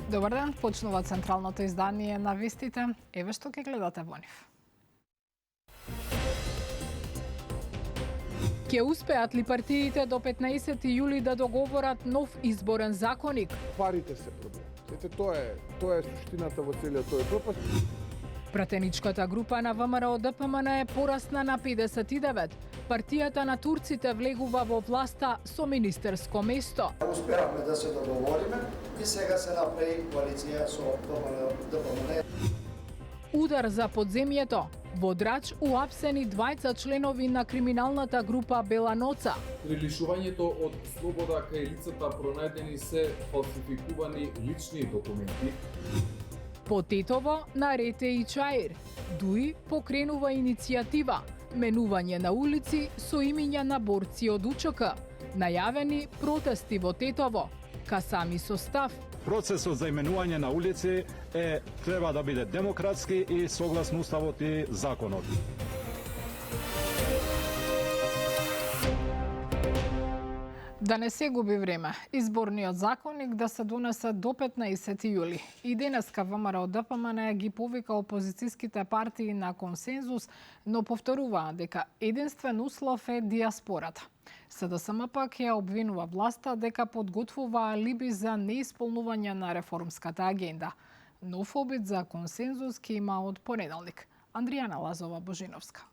Добар ден, почнува централното издание на вестите. Еве што ќе гледате во нив. Ке успеат ли партиите до 15 јули да договорат нов изборен законик? Парите се проблем. Тоа е суштината во целиот тој пропаст. Пратеничката група на ВМРО-ДПМН е порасна на 59. Партијата на турците влегува во власта со министерско место. Успеавме да се договориме и сега се направи коалиција со ВМРО-ДПМН. Удар за подземјето. Во Драч уапсени двајца членови на криминалната група Беланоца. При лишувањето од слобода кај лицата пронајдени се фалсификувани лични документи. По Тетово на Рете и Чаир. ДУИ покренува иницијатива менување на улици со имиња на борци од УЧК. Најавени протести во Тетово. Касами состав. Процесот за именување на улици треба да биде демократски и согласно уставот и законот. Да не се губи време, изборниот законник да се донесе до 15 јули. И денеска ВМРО-ДПМН ги повика опозицијските партии на консензус, но повторуваат дека единствен услов е диаспората. СДСМ пак ја обвинува власта дека подготвува алиби за неисполнување на реформската агенда. Нов обид за консензус ќе има од понеделник. Андријана Лазова-Божиновска.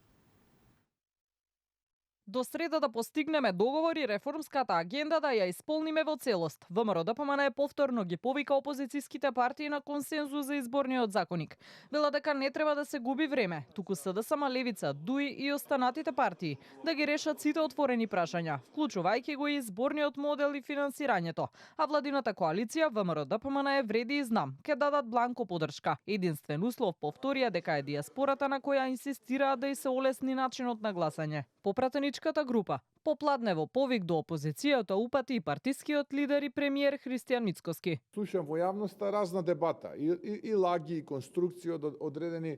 До среда да постигнеме договор и реформската агенда да ја исполниме во целост. ВМРО-ДПМН повторно ги повика опозицијските партии на консензус за изборниот законник. Вела дека не треба да се губи време, туку СДСМ, Левица, ДУИ и останатите партии да ги решат сите отворени прашања, вклучувајќи го и изборниот модел и финансирањето. А владината коалиција ВМРО-ДПМН вреди и знам, ке дадат бланко поддршка. Единствен услов повторија дека е диаспората на која инсистираат да и се олесни начинот на гласање. По пратеничката група, попладнево повик до опозицијата упати и партискиот лидер и премиер Христијан Мицкоски. Слушам во јавноста разна дебата и лаги и конструкции од одредени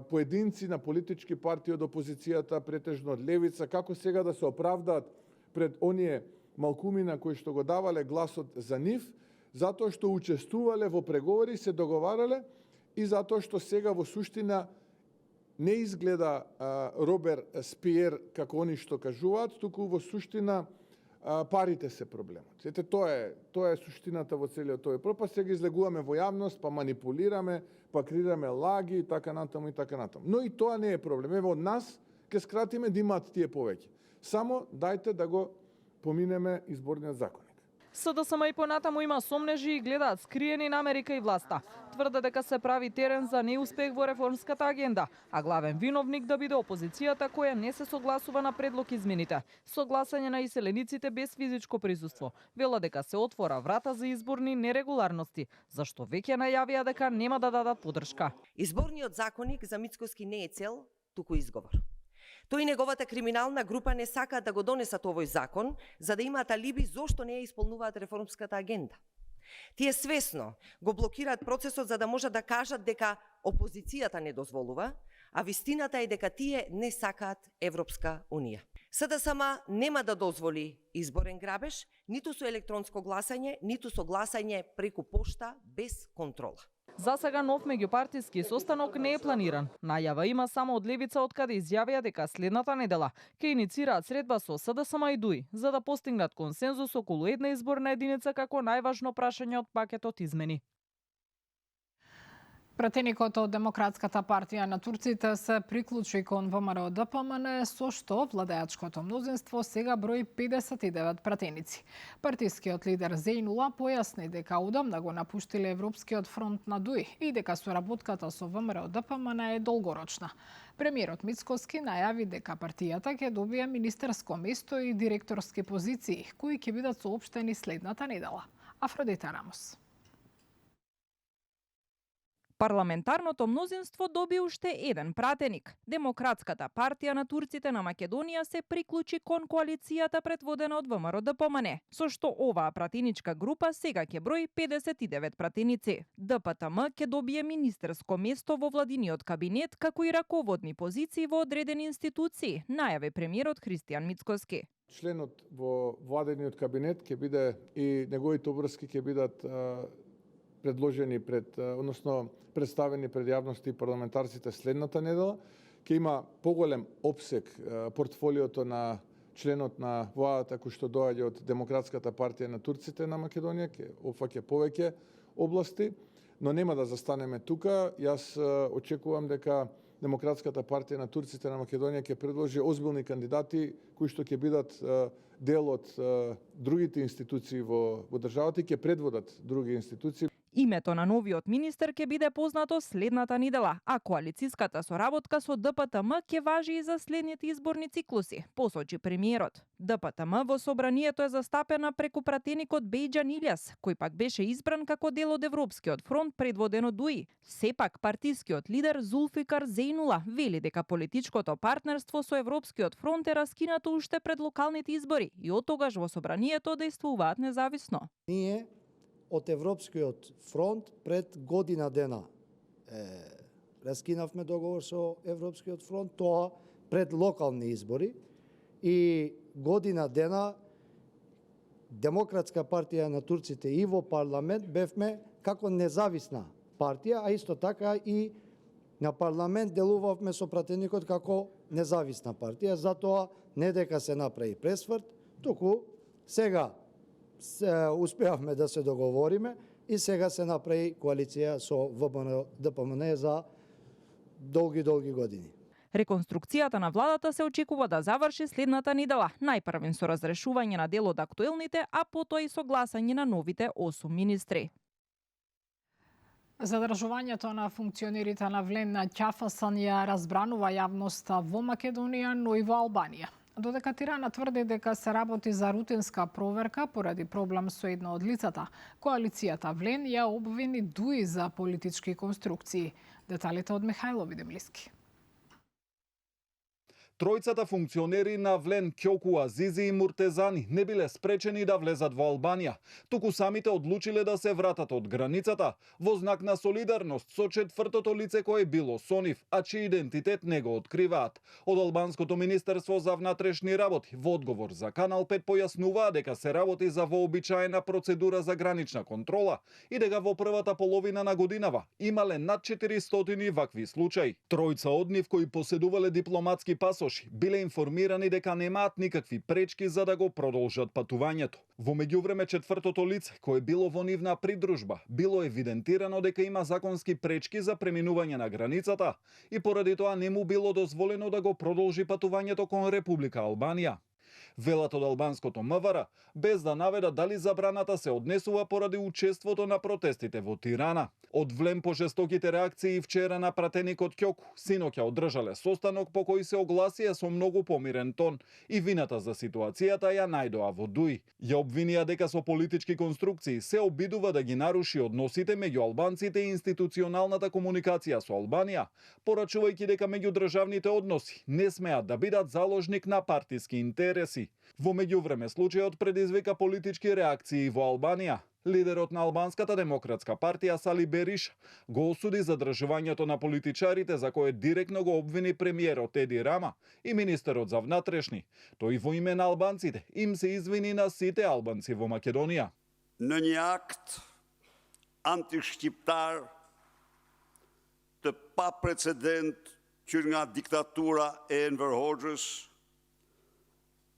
поединци на политички партии од опозицијата, претежно од Левица, како сега да се оправдаат пред оние малкумина кои што го давале гласот за нив, затоа што учествувале во преговори, се договарале и затоа што сега во суштина не изгледа Робер Спиер како они што кажуваат, туку во суштина парите се проблемот. Тоа е суштината во целиот тој пропаст. Сега излегуваме во јавност, па манипулираме, па креираме лаги и така натаму и така натаму. Но и тоа не е проблем. Ево од нас ќе скратиме да имаат тие повеќе. Само дајте да го поминеме изборниот законник. СДСМ и понатаму има сомнежи и гледаат скриени намери кај власта. Тврде дека се прави терен за неуспех во реформската агенда, а главен виновник да биде опозицијата која не се согласува на предлог измените. Согласање на иселениците без физичко присуство. Вела дека се отвора врата за изборни нерегуларности, зашто веќе најавија дека нема да дадат поддршка. Изборниот законник за Мицкоски не е цел, туку изговор. Тој и неговата криминална група не сакаат да го донесат овој закон, за да имаат алиби зошто не ја исполнуваат реформската агенда. Тие свесно го блокираат процесот за да можат да кажат дека опозицијата не дозволува, а вистината е дека тие не сакаат Европска унија. СДСМ нема да дозволи изборен грабеж, ниту со електронско гласање, ниту со гласање преку пошта без контрола. За сега нов меѓупартиски состанок не е планиран. Најава има само од Левица, од каде изјавија дека следната недела ќе иницираат средба со СДСМ и ДУИ за да постигнат консензус околу една изборна единица како најважно прашање од пакетот измени. Пратеникот од Демократската партија на турците се приклучи кон ВМРО-ДПМН, со што владеачкото мнозинство сега брои 59 пратеници. Партискиот лидер Зејнула појасни дека одамна го напуштиле Европскиот фронт на ДУИ и дека соработката со ВМРО-ДПМН е долгорочна. Премиерот Мицкоски најави дека партијата ќе добие министерско место и директорски позиции, кои ќе бидат соопштени следната недела. Афродита Рамос. Парламентарното мнозинство доби уште еден пратеник. Демократската партија на турците на Македонија се приклучи кон коалицијата предводена од ВМРО-ДПМН, со што оваа пратеничка група сега ќе брои 59 пратеници. ДПТМ ќе добие министерско место во владиниот кабинет, како и раководни позиции во одредени институции, најави премиерот Христијан Мицкоски. Членот во владиниот кабинет ќе биде и неговите обврски ќе бидат предложени односно представени пред јавноста и парламентарците следната недела. Ќе има поголем опсек портфолиото на членот на владата кој што доаѓа од Демократската партија на турците на Македонија, ќе опфаќа повеќе области, но нема да застанеме тука. Јас очекувам дека Демократската партија на турците на Македонија ќе предложи озбилни кандидати кои што ќе бидат дел од другите институции во државата и ќе предводат други институции. Името на новиот министер ќе биде познато следната недела, а коалицијската соработка со ДПТМ ќе важи и за следните изборни циклуси, посочи премиерот. ДПТМ во собранието е застапена преку пратеникот Бејџан Илјас, кој пак беше избран како дел од Европскиот фронт предводен од ДУИ. Сепак партискиот лидер Зулфикар Зејнула вели дека политичкото партнерство со Европскиот фронт е раскинато уште пред локалните избори и оттогаш во собранието действуваат независно. Ние од Европскиот фронт пред година дена раскинавме договор со Европскиот фронт, тоа пред локални избори, и година дена Демократска партија на турците и во парламент бевме како независна партија, а исто така и на парламент делувавме со пратеникот како независна партија. Затоа не дека се направи пресврт, туку сега успеавме да се договориме и сега се направи коалиција со ВПН ДПМН за долги години. Реконструкцијата на владата се очекува да заврши следната недела, најпрвен со разрешување на дел од актуелните, а потоа и со гласање на новите 8 министри. Задржувањето на функционерите на Влен на Ќафасан ја разбранува јавноста во Македонија, но и во Албанија. Додека Тирана тврди дека се работи за рутинска проверка поради проблем со едно од лицата, коалицијата Влен ја обвини ДУИ за политички конструкции. Деталите од Михајло Видемлиски. Тројцата функционери на Влен, Кјоку, Азизи и Муртезани не биле спречени да влезат во Албанија, туку самите одлучиле да се вратат од границата во знак на солидарност со четвртото лице кое било со нив, а чиј идентитет не го откриваат. Од Албанското министерство за внатрешни работи во одговор за Канал 5 појаснуваа дека се работи за вообичаена процедура за гранична контрола и дека во првата половина на годинава имале над 400 вакви случаи. Тројца од нив кои поседувале дипломатски пасоши биле информирани дека немаат никакви пречки за да го продолжат патувањето. Во меѓувреме четвртото лице, кое било во нивна придружба, било евидентирано дека има законски пречки за преминување на границата и поради тоа не му било дозволено да го продолжи патувањето кон Република Албанија. Велат од албанското МВР, без да наведа дали забраната се однесува поради учеството на протестите во Тирана. Од Влем по жестоките реакции вчера на пратеникот Кјоку, синоќа одржале состанок по кој се огласија со многу помирен тон и вината за ситуацијата ја најдоа во ДУИ. Ја обвинија дека со политички конструкции се обидува да ги наруши односите меѓу албанците и институционалната комуникација со Албанија, порачувајќи дека меѓудржавните односи не смеат да бидат заложник на партиски интереси. Во меѓувреме случајот предизвика политички реакции во Албанија. Лидерот на Албанската демократска партија Сали Бериш го осуди задржувањето на политичарите за кое директно го обвини премиерот Еди Рама и министерот за внатрешни. Тој во име на албанците им се извини на сите албанци во Македонија. Në një akt antishqiptar të pa precedent që nga diktatura e Enver Hoxhës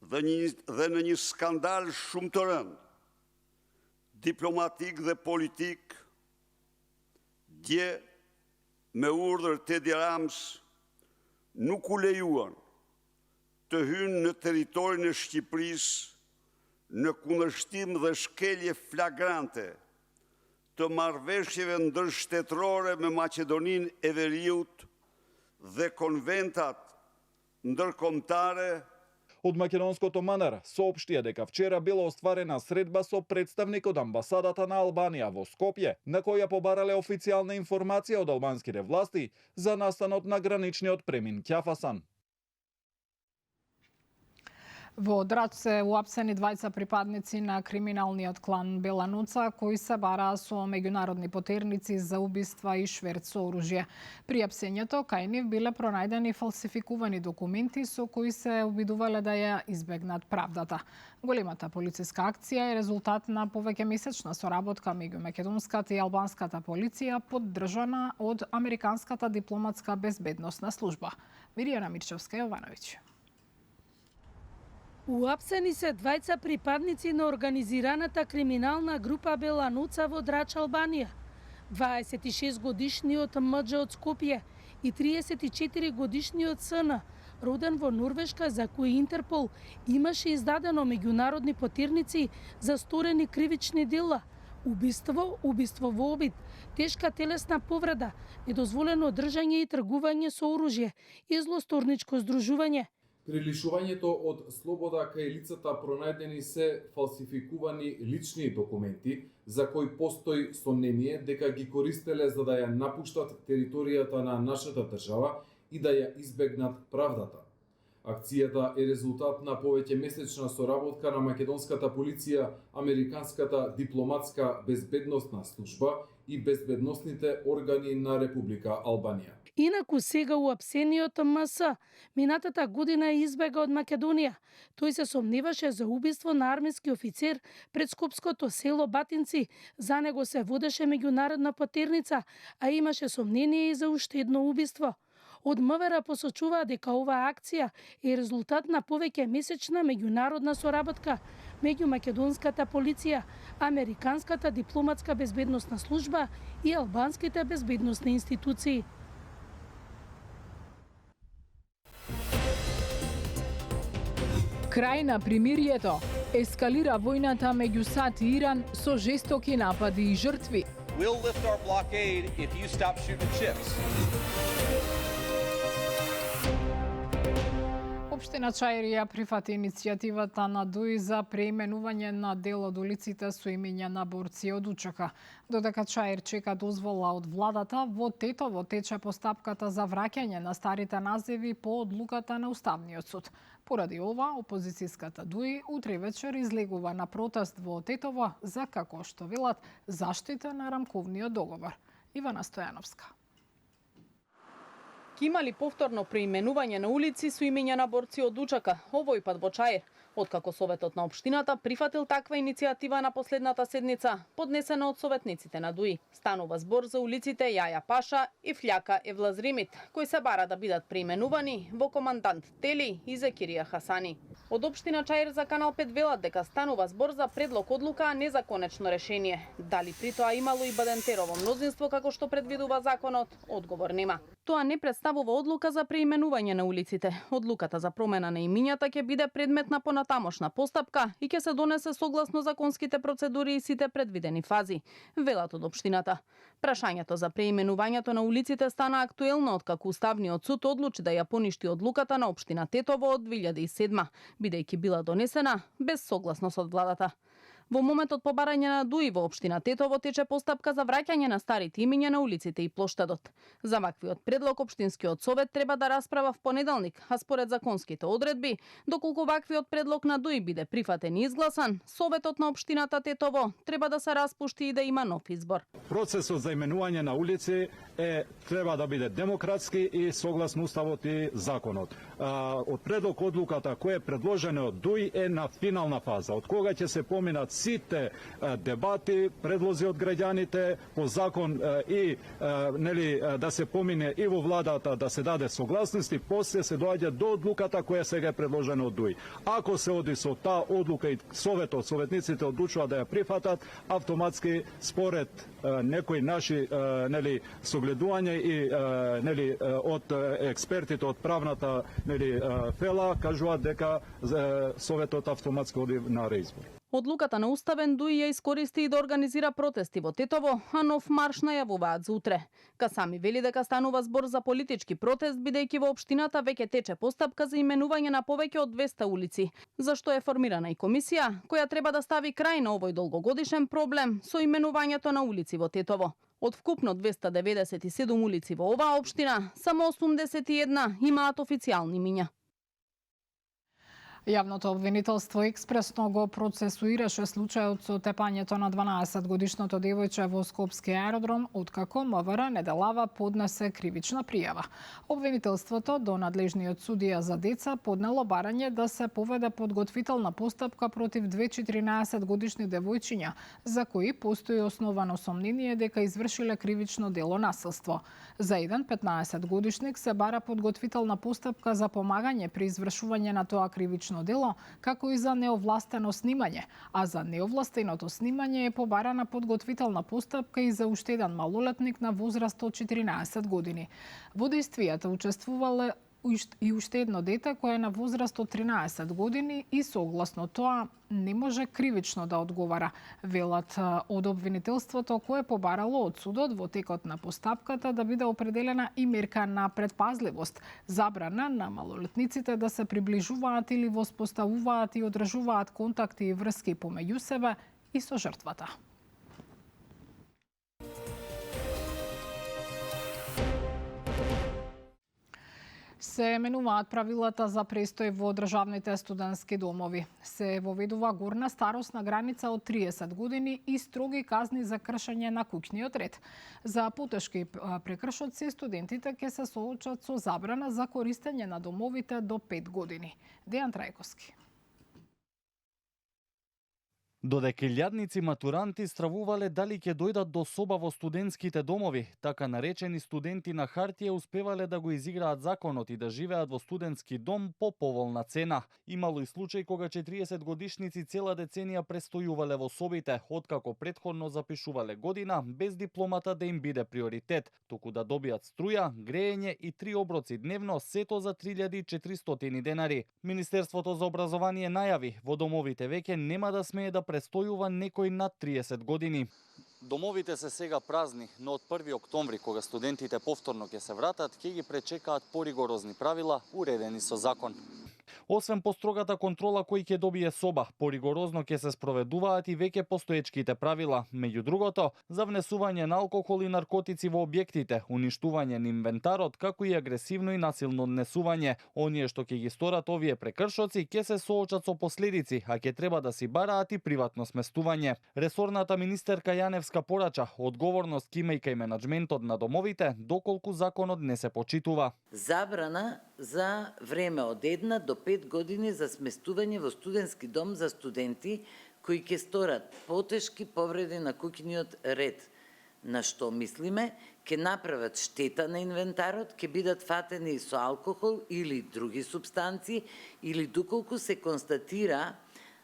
dhe në një skandal shumë të rënd, diplomatik dhe politik, dje me urdhër të Edi Ramës nuk u lejuan të hynë në territorin e Shqipërisë në kundërshtim dhe shkelje flagrante të marrëveshjeve ndërshtetërore me Maqedoninë e Veriut dhe konventat ndërkombëtare. Од македонското МНР соопштија дека вчера била остварена средба со представник од амбасадата на Албанија во Скопје, на која побарале официјална информација од албанските власти за настанот на граничниот премин Ќафасан. Во Драч се уапсени двајца припадници на криминалниот клан Белануца, кои се бараа со меѓународни потерници за убиства и шверц со оружје. При апсењето кај нив биле пронајдени фалсификувани документи со кои се обидувале да ја избегнат правдата. Големата полициска акција е резултат на повеќемесечна соработка меѓу македонската и албанската полиција, поддржана од Американската дипломатска безбедносна служба. Миријана Мирчевска-Јовановиќ. Уапсени се двајца припадници на организираната криминална група Белануца во Драч, Албанија. 26-годишниот МД од Скопје и 34-годишниот СН, роден во Норвешка, за кој Интерпол имаше издадено меѓународни потирници за сторени кривични дела: убиство, убиство во обид, тешка телесна повреда, недозволено држање и тргување со оружје и злосторничко здружување. При лишувањето од слобода кај лицата пронајдени се фалсификувани лични документи за кои постои сомнение дека ги користеле за да ја напуштат територијата на нашата држава и да ја избегнат правдата. Акцијата е резултат на повеќемесечна соработка на македонската полиција, Американската дипломатска безбедносна служба и безбедносните органи на Република Албанија. Инаку сега уапсениот МС минатата година избега од Македонија. Тој се сомневаше за убиство на армиски офицер пред скопското село Батинци. За него се водеше меѓународна потерница, а имаше сомнение и за уште едно убиство. Од МВР посочуваа дека оваа акција е резултат на повеќемесечна меѓународна соработка меѓу македонската полиција, Американската дипломатска безбедносна служба и албанските безбедносни институции. Крај на примирието. Ескалира војната меѓу САД и Иран со жестоки напади и жртви. We'll lift our blockade if you stop shooting chips. Општина Чаирија прифати иницијативата на ДУИ за преименување на дел од улиците со имиња на борци од УЧК. Додека Чаир чека дозвола од владата, во Тетово тече постапката за враќање на старите називи по одлуката на Уставниот суд. Поради ова, опозицијската ДУИ утре вечер излегува на протест во Тетово за, како што велат, заштита на рамковниот договор. Ивана Стојановска. Ки имали повторно преименување на улици со имиња на борци од УЧК, овој пат во Чаир. Откако Советот на општината прифатил таква иницијатива на последната седница, поднесена од советниците на ДУИ. Станува збор за улиците Јаја Паша и Фљака Евлазримит, кои се бара да бидат преименувани во Командант Тели и Зекирија Хасани. Од општина Чаир за Канал 5 велат дека станува збор за предлог одлука, а не за конечно решение. Дали при тоа имало и Бадентерово мнозинство како што предвидува законот, одговор нема. Тоа не представува одлука за преименување на улиците. Одлуката за промена на имињата ќе биде предмет на понатамошна постапка и ќе се донесе согласно законските процедури и сите предвидени фази, велат од општината. Прашањето за преименувањето на улиците стана актуелно откако Уставниот суд одлучи да ја поништи одлуката на општина Тетово од 2007, бидејќи била донесена без согласност од владата. Во моментот по барање на ДУИ во општина Тетово тече постапка за враќање на старите имиња на улиците и плоштадот. За ваквиот предлог општинскиот совет треба да расправа в понеделник, а според законските одредби, доколку ваквиот предлог на ДУИ биде прифатен и изгласан, советот на општината Тетово треба да се распушти и да има нов избор. Процесот за именување на улици треба да биде демократски и согласно уставот и законот. Од предлог одлуката која е предложена од ДУИ е на финална фаза, од кога ќе се поминат сите дебати, предлози од граѓаните по закон и да се помине и во владата да се даде согласност и после се доаѓа до одлуката која сега е предложена од ДУИ. Ако се оди со таа одлука и советниците одлучуваат да ја прифатат, автоматски според некои наши согледувања и од експертите од правната фела кажуваат дека советот автоматски оди на реизбор. Одлуката на Уставен ДУИ ја искористи и да организира протести во Тетово, а нов марш најавуваат за утре. Касами вели дека станува збор за политички протест, бидејќи во општината веќе тече постапка за именување на повеќе од 200 улици, зашто е формирана и комисија која треба да стави крај на овој долгогодишен проблем со именувањето на улици во Тетово. Од вкупно 297 улици во оваа општина, само 81 имаат официјални имиња. Јавното обвинителство експресно го процесуираше случајот со тепањето на 12-годишното девојче во Скопски аеродром, откако МВР неделава поднесе кривична пријава. Обвинителството до надлежниот судија за деца поднело барање да се поведе подготвителна постапка против две 14-годишни девојчиња, за кои постои основано сомнение дека извршиле кривично дело насилство. За еден 15-годишник се бара подготвителна постапка за помагање при извршување на тоа кривично дело, како и за неовластено снимање, а за неовластеното снимање е побарана подготвителна постапка и за уште еден малолетник на возраст од 14 години. Во дејствијата учествувале и уште едно дете кое е на возраст од 13 години и согласно тоа не може кривично да одговара, велат од обвинителството кое побарало од судот во текот на постапката да биде определена и мерка на предпазливост, забрана на малолетниците да се приближуваат или воспоставуваат и одржуваат контакти и врски помеѓу себе и со жртвата. Се менуваат правилата за престој во државните студентски домови. Се воведува горна старосна граница од 30 години и строги казни за кршење на куќниот ред. За потешки прекршоци студентите ќе се соочат со забрана за користење на домовите до 5 години. Дејан Трајковски. Додека илјадници матуранти стравувале дали ќе дојдат до соба во студентските домови, така наречени студенти на хартија успевале да го изиграат законот и да живеат во студентски дом по поволна цена. Имало и случај кога 40 годишници цела деценија престојувале во собите, откако претходно запишувале година без дипломата да им биде приоритет, туку да добијат струја, грејење и 3 оброци дневно, сето за 3400 денари. Министерството за образование најави, во домовите веќе нема да смее да престојува некој над 30 години. Домовите се сега празни, но од 1 октомври, кога студентите повторно ќе се вратат, ќе ги пречекаат поригорозни правила, уредени со закон. Освен построгата контрола кој ќе добие соба, поригорозно ќе се спроведуваат и веќе постоечките правила, меѓу другото, за внесување на алкохол и наркотици во објектите, уништување на инвентарот, како и агресивно и насилно однесување. Оние што ќе ги сторат овие прекршоци ќе се соочат со последици, а ќе треба да си бараат и приватно сместување. Ресорната министерка Јаневска порача одговорност ќе имајќи и менаџментот на домовите, доколку законот не се почитува. Забрана за време од 1 до 5 години за сместување во студентски дом за студенти кои ќе сторат потешки повреди на куќниот ред, на што мислиме ќе направат штета на инвентарот, ќе бидат фатени со алкохол или други супстанции, или доколку се констатира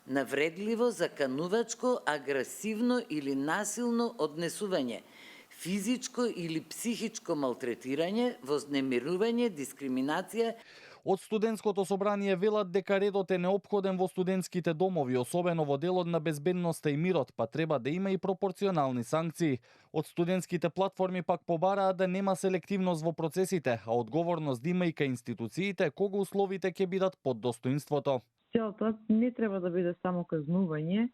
навредливо, заканувачко, агресивно или насилно однесување, физичко или психичко малтретирање, вознемирување, дискриминација. Од студентското собрание велат дека редот е неопходен во студентските домови, особено во делот на безбедноста и мирот, па треба да има и пропорционални санкции. Од студентските платформи пак побараат да нема селективност во процесите, а одговорност да има и кај институциите кога условите ќе бидат под достоинството. Целта не треба да биде само казнување,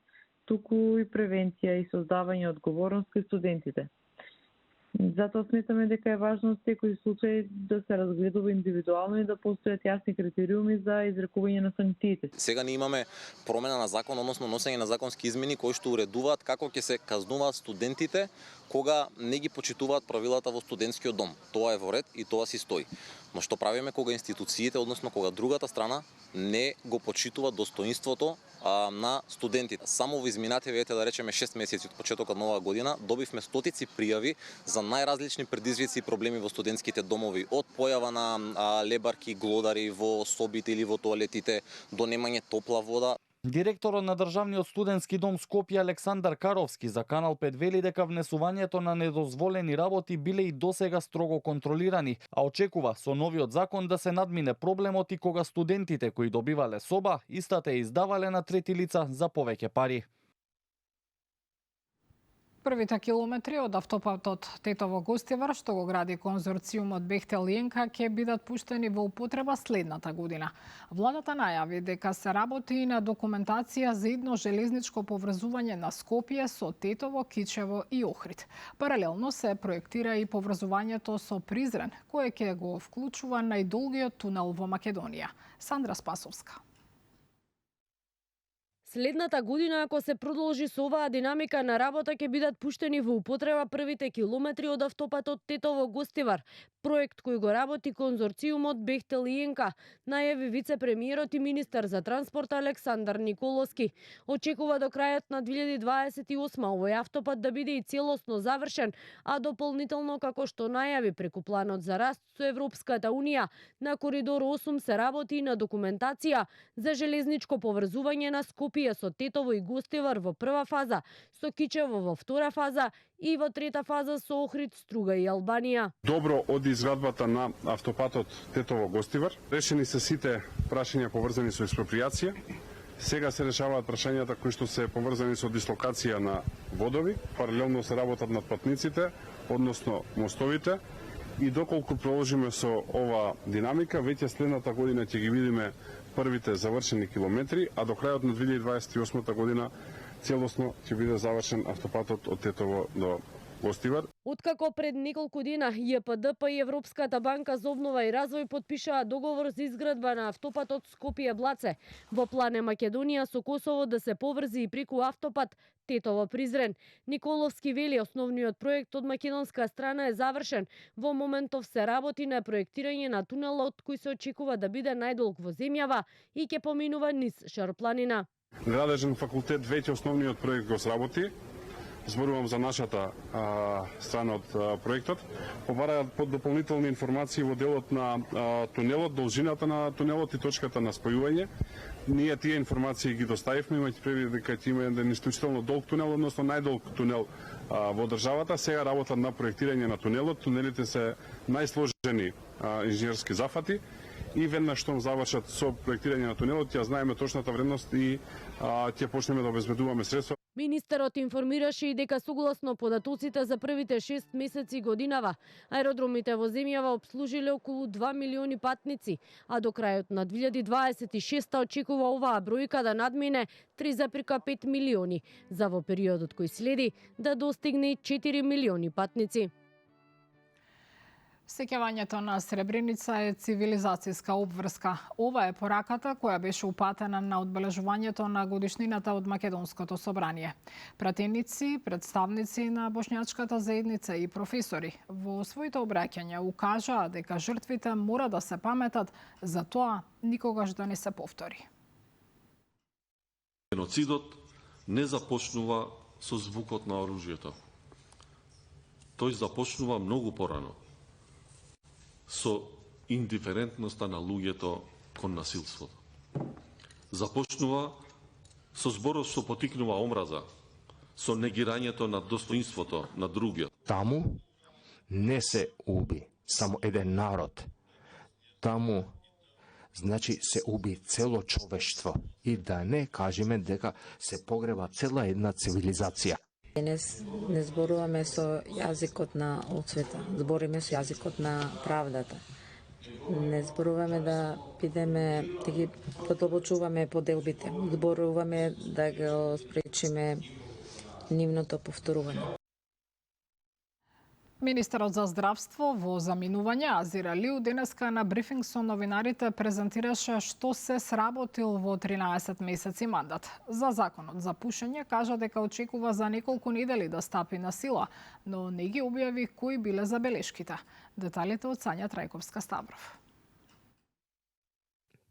туку и превенција и создавање одговорност кај студентите. Затоа сметаме дека е важно секој случај да се разгледува индивидуално и да постојат јасни критериуми за изрекување на санкциите. Сега ние имаме промена на закон, односно носење на законски измени кои што уредуваат како ќе се казнуваат студентите кога не ги почитуваат правилата во студентскиот дом. Тоа е во ред и тоа си стои. Но што правиме кога институциите, односно кога другата страна не го почитува достоинството на студентите? Само во изминативе, да речеме 6 месеци од почетокот на оваа година, добивме стотици пријави за најразлични предизвици и проблеми во студентските домови, од појава на лебарки, глодари во собите или во тоалетите, до немање топла вода. Директорот на Државниот студентски дом Скопје Александар Каровски за Канал 5 вели дека внесувањето на недозволени работи биле и досега строго контролирани, а очекува со новиот закон да се надмине проблемот и кога студентите кои добивале соба, истата ја издавале на трети лица за повеќе пари. Првите километри од автопатот Тетово-Гостивар, што го гради конзорциумот Бехтел Јенка, ќе бидат пуштени во употреба следната година. Владата најави дека се работи и на документација за идно железничко поврзување на Скопје со Тетово, Кичево и Охрид. Паралелно се проектира и поврзувањето со Призрен, кое ќе го вклучува најдолгиот тунел во Македонија. Сандра Спасовска. Следната година, ако се продолжи со оваа динамика на работа, ќе бидат пуштени во употреба првите километри од автопатот Тетово-Гостивар, проект кој го работи конзорциумот Бехтел и Енка, најави вице-премиерот и министар за транспорт Александар Николовски. Очекува до крајот на 2028 овој автопат да биде и целосно завршен, а дополнително, како што најави преку планот за раст со Европската унија, на коридор 8 се работи и на документација за железничко поврзување на Скопје со Тетово и Гостивар во прва фаза, со Кичево во втора фаза и во трета фаза со Охрид, Струга и Албанија. Добро од изградбата на автопатот Тетово-Гостивар. Решени се сите прашања поврзани со експроприација. Сега се решаваат прашањата кои што се поврзани со дислокација на водови, паралелно се работат над патниците, односно мостовите. И доколку продолжиме со ова динамика, веќе следната година ќе ги видиме првите завршени километри, а до крајот на 2028 година целосно ќе биде завршен автопатот од Тетово до Гостивар. Откако пред неколку дена ЈПДП и Европската банка за обнова и развој потпишаа договор за изградба на автопатот Скопје-Блаце, во план е Македонија со Косово да се поврзи и преку автопат Тетово-Призрен. Николовски вели основниот проект од македонска страна е завршен. Во моментов се работи на проектирање на тунелот кој се очекува да биде најдолг во земјава и ќе поминува низ Шарпланина. Градежен факултет веќе основниот проект го сработи. Зборувам за нашата страна од проектот. Побараат под дополнителни информации во делот на тунелот, должината на тунелот и точката на спојување. Ние тие информации ги доставивме, имајќи предвид дека ќе има еден исклучително долг тунел, односно најдолг тунел во државата. Сега работат на проектирање на тунелот. Тунелите се најсложени инженерски зафати и веднаш што завршат со проектирање на тунелот, ја знаеме точната вредност и ќе почнеме да обезбедуваме средства. Министерот информираше и дека согласно податоците за првите 6 месеци годинава, аеродромите во земјава обслужиле околу 2 милиони патници, а до крајот на 2026 очекува оваа бројка да надмине 3,5 милиони, за во периодот кој следи да достигне 4 милиони патници. Сеќавањето на Сребреница е цивилизацијска обврска. Ова е пораката која беше упатена на одбележувањето на годишнината од Македонското собрание. Пратеници, представници на бошњачката заедница и професори во своите обраќања укажаа дека жртвите мора да се паметат за тоа никогаш да не се повтори. Геноцидот не започнува со звукот на оружјето. Тој започнува многу порано, со индиферентноста на луѓето кон насилството. Започнува со зборот што потикнува омраза, со негирањето на достоинството на другиот. Таму не се уби само еден народ. Таму значи се уби цело човештво и да не кажеме дека се погреба цела една цивилизација. Денес не зборуваме со јазикот на отсвета, збориме со јазикот на правдата. Не зборуваме да бидеме, да ги подолбочуваме поделбите. Зборуваме да го спречиме нивното повторување. Министерот за здравство во заминување Азир Алиу денеска на брифинг со новинарите презентираше што се сработил во 13 месеци мандат. За законот за пушење кажа дека очекува за неколку недели да стапи на сила, но не ги објави кои биле забелешките. Деталите од Сања Трајковска-Ставров.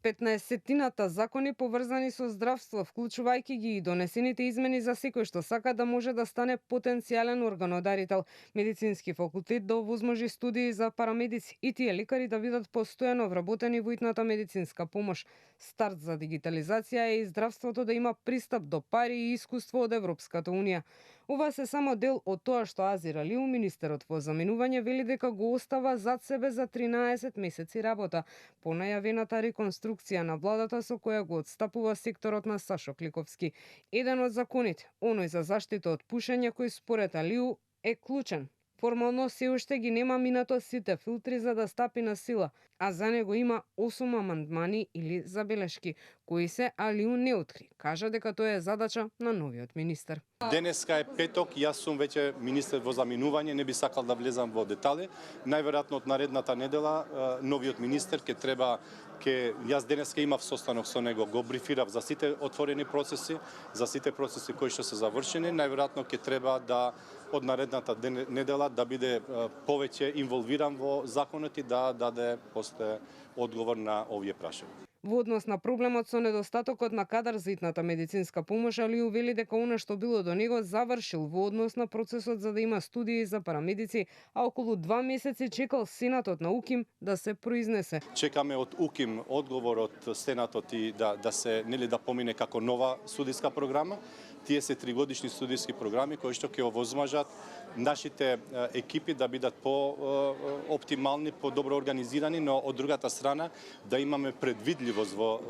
15-тината закони поврзани со здравство, вклучувајќи ги и донесените измени за секој што сака да може да стане потенцијален органодарител. Медицински факултет да овозможи студии за парамедици и тие лекари да бидат постојано вработени во итната медицинска помош. Старт за дигитализација е и здравството да има пристап до пари и искуство од Европската унија. Ова се само дел од тоа што Азир Алиу, министерот во заминување, вели дека го остава зад себе за 13 месеци работа по најавената реконструкција на владата со која го отстапува секторот на Сашо Кликовски. Еден од законите, оној за заштита од пушење, кој според Алиу е клучен. Формално се уште ги нема минато сите филтри за да стапи на сила, а за него има 8 амандмани или забелешки, кои се Алиу не откри. Кажа дека тоа е задача на новиот министер. Денеска е петок, јас сум веќе министер во заминување, не би сакал да влезам во детали. Најверојатно од наредната недела новиот министер ќе треба Јас денеска имав состанок со него, го брифирав за сите отворени процеси, за сите процеси кои што се завршени. Најверојатно ќе треба да од наредната недела да биде повеќе инволвиран во законот и да даде после одговор на овие прашања. Во однос на проблемот со недостатокот на кадар за итната медицинска помош, Алију вели дека она што било до него завршил во однос на процесот за да има студии за парамедици, а околу 2 месеци чекал Сенатот на УКИМ да се произнесе. Чекаме од УКИМ одговор од Сенатот и да се да помине како нова судиска програма. Тие се 3-годишни студиски програми кои што ќе овозможат нашите екипи да бидат по-оптимални, по-добро организирани, но од другата страна да имаме предвидливост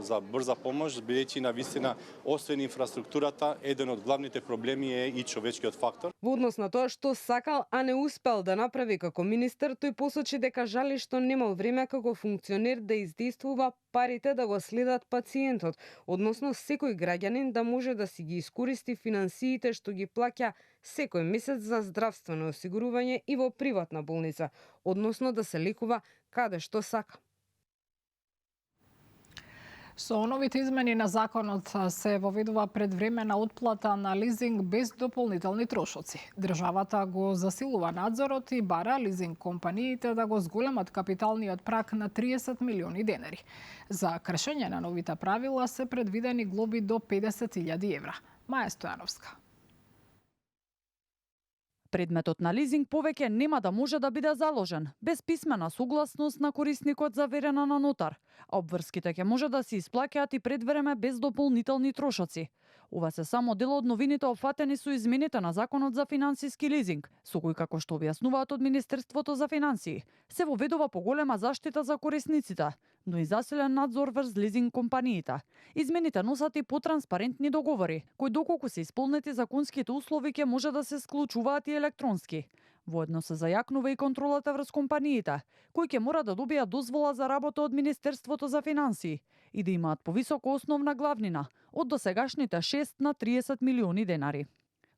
за брза помош, бидејќи на вистина освен инфраструктурата, еден од главните проблеми е и човечкиот фактор. Во однос на тоа што сакал, а не успел да направи како министер, тој посочи дека жали што немал време како функционер да издействува парите да го следат пациентот, односно секој граѓанин да може да си ги искористи финансиите што ги плаќа секој месец за здравствено осигурување и во приватна болница, односно да се лекува каде што сака. Со новите измени на законот се воведува предвремена отплата на лизинг без дополнителни трошоци. Државата го засилува надзорот и бара лизинг компаниите да го зголемат капиталниот праг на 30 милиони денари. За кршење на новите правила се предвидени глоби до 50.000 евра. Маја Стојановска. Предметот на лизинг повеќе нема да може да биде заложен без писмена согласност на корисникот заверена на нотар, а обврските ќе може да се исплаќаат и предвреме без дополнителни трошоци. Ова се само дел од новините опфатени со измените на Законот за финансиски лизинг, со кој, како што објаснуваат од Министерството за финансии, се воведува поголема заштита за корисниците, но и засилен надзор врз лизинг компаниите. Измените носат и потранспарентни договори, кои доколку се исполнети законските услови ќе може да се склучуваат и електронски. Воедно се зајакнува и контролата врз компаниите, кои ќе мора да добијат дозвола за работа од Министерството за финансии и да имаат повисока основна главнина од досегашните 6 на 30 милиони денари.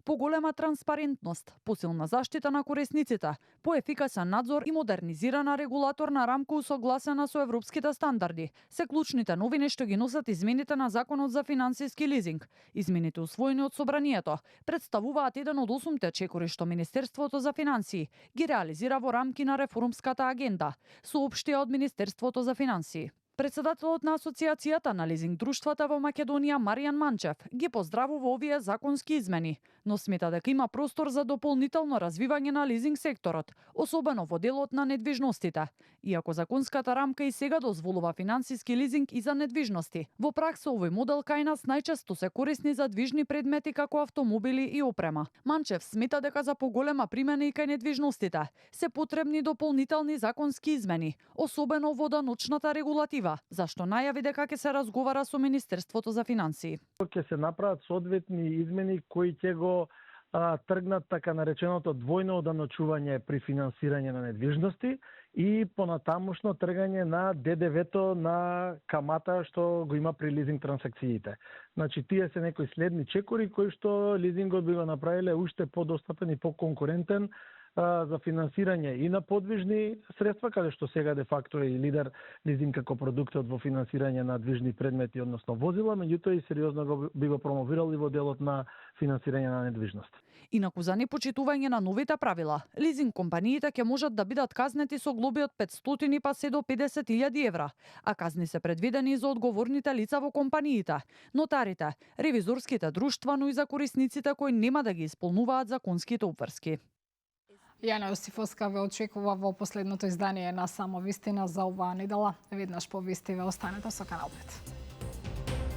Поголема транспарентност, посилна заштита на корисниците, поефикасен надзор и модернизирана регулаторна рамка усогласена со европските стандарди се клучните новини што ги носат измените на Законот за финансиски лизинг. Измените усвоени од Собранието представуваат еден од 8 чекори што Министерството за финансии ги реализира во рамки на реформската агенда, соопштија од Министерството за финансии. Председателот на Асоциацијата на лизинг друштвата во Македонија Маријан Манчев ги поздравува овие законски измени, но смета дека има простор за дополнително развивање на лизинг секторот, особено во делот на недвижностите. Иако законската рамка и сега дозволува финансиски лизинг и за недвижности, во пракса овој модел кај нас најчесто се корисни за движни предмети како автомобили и опрема. Манчев смета дека за поголема примена и кај недвижностите се потребни дополнителни законски измени, особено во даночната регулатива, зашто најави дека ќе се разговара со Министерството за финансии. Ќе се направат соодветни измени кои ќе го тргнат така нареченото двојно оданочување при финансирање на недвижности и понатамошно тргање на ДДВ-то на камата што го има при лизинг трансакциите. Значи, тие се некои следни чекори кои што лизингот би го направиле уште подостапен и поконкурентен за финансирање и на подвижни средства, каде што сега де факто е и лидер лизинг како продуктот во финансирање на движни предмети, односно возила, меѓутоа и сериозно би го промовирал и во делот на финансирање на недвижности. Инаку за непочитување на новите правила, лизинг компаниите ќе можат да бидат казнети со глоби од 500 па се до 50.000 евра, а казни се предвидени за одговорните лица во компаниите, нотарите, ревизорските друштва, но и за корисниците кои нема да ги исполнуваат законските обврски. Јана Јосифовска ве очекува во последното издание на Само вистина за оваа недела. Веднаш по вести ве останете со Канал 5.